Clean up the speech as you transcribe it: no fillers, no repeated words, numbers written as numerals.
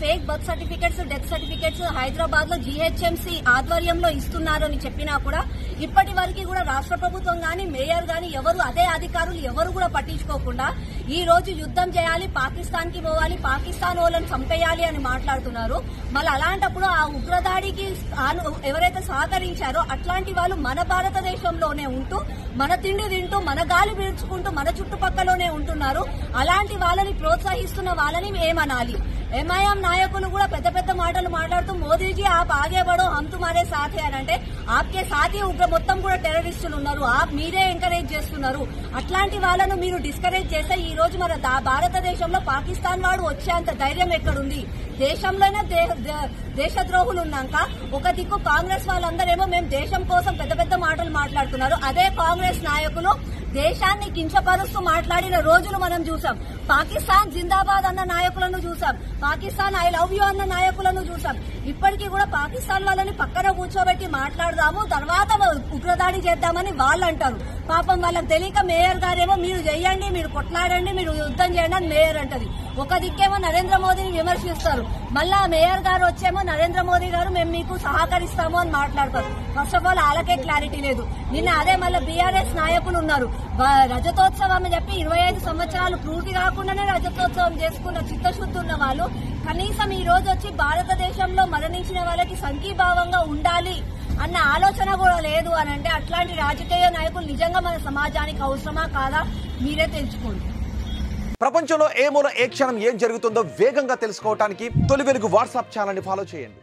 Fake birth certificates, death certificates Hyderabad లో GHMC ఆధ్వర్యంలో ఇస్తున్నారు అని చెప్పినా కూడా ఇప్పటి వరకు కూడా రాష్ట్ర ప్రభుత్వం గాని, మేయర్ గాని ఎవరు, అదే అధికారులు ఎవరు కూడా పట్టించుకోకుండా ఈ రోజు యుద్దం చేయాలి, పాకిస్తాన్ కి పోవాలి, పాకిస్తాన్ వాళ్ళని చంపేయాలి అని మాట్లాడుతున్నారు. మళ్ళీ అలాంటప్పుడు ఆ ఉగ్రదాడికి ఎవరైతే సహకరించారో అట్లాంటి వాళ్ళు మన భారతదేశంలోనే ఉంటూ మన తిండి తింటూ మన గాలి పీల్చుకుంటూ మన చుట్టుపక్కలనే ఉంటున్నారు. అలాంటి వాళ్ళని ప్రోత్సహిస్తున్న వాళ్ళని ఏమనాలి? ఎంఐఎం నాయకులు కూడా పెద్ద పెద్ద మాటలు మాట్లాడుతూ మోదీజీ ఆప్ ఆగే బడో హమ్ తుమారే సాథే అని అంటే ఆప్కే సాథీ ఉగ్ర మొత్తం కూడా టెర్రరిస్టులు ఉన్నారు, ఆప్ మీరే ఎంకరేజ్ చేస్తున్నారు. అట్లాంటి వాళ్ళను మీరు డిస్కరేజ్ చేస్తే ఈ రోజు మన భారతదేశంలో పాకిస్తాన్ వాడు వచ్చేంత ధైర్యం ఎక్కడుంది? దేశంలోనే దేశద్రోహులు ఉన్నాక ఒక దిక్కు కాంగ్రెస్ వాళ్ళందరేమో మేము దేశం కోసం పెద్ద పెద్ద మాటలు మాట్లాడుతున్నారు. అదే కాంగ్రెస్ నాయకులు దేశాన్ని కించపరుస్తూ మాట్లాడిన రోజులు మనం చూసాం. పాకిస్తాన్ జిందాబాద్ అన్న నాయకులను చూసాం, పాకిస్తాన్ ఐ లవ్ యూ అన్న నాయకులను చూసాం. ఇప్పటికీ కూడా పాకిస్తాన్ వాళ్ళని పక్కన కూర్చోబెట్టి మాట్లాడదాము, తర్వాత ఉగ్రదాడి చేద్దామని వాళ్ళు అంటారు. పాపం వాళ్ళకి తెలియక మేయర్ గారేమో మీరు చెయ్యండి, మీరు కొట్లాడండి, మీరు యుద్దం చేయండి అని మేయర్ అంటది. ఒక దిక్కేమో నరేంద్ర మోదీని విమర్శిస్తారు, మళ్ళా మేయర్ గారు వచ్చేమో నరేంద్ర మోదీ గారు మేము మీకు సహకరిస్తాము అని మాట్లాడతారు. ఫస్ట్ ఆఫ్ ఆల్ వాళ్ళకే క్లారిటీ లేదు. నిన్న అదే మళ్ళీ బీఆర్ఎస్ నాయకులు ఉన్నారు, రజతోత్సవం అని చెప్పి 25 సంవత్సరాలు పూర్తి కాకుండానే రజతోత్సవం చేసుకున్న చిత్తశుద్ధి ఉన్న వాళ్ళు కనీసం ఈ రోజు వచ్చి భారతదేశంలో మరణించిన వాళ్ళకి సంఘీభావంగా ఉండాలి అన్న ఆలోచన కూడా లేదు అని అంటే అట్లాంటి రాజకీయ నాయకులు నిజంగా మన సమాజానికి అవసరమా కాదా మీరే తెలుసుకోండి. ప్రపంచంలో ఏ మూల ఏ క్షణం ఏం జరుగుతుందో వేగంగా తెలుసుకోవడానికి తొలి వెలుగు వాట్సాప్ ఛానల్ ని ఫాలో చేయండి.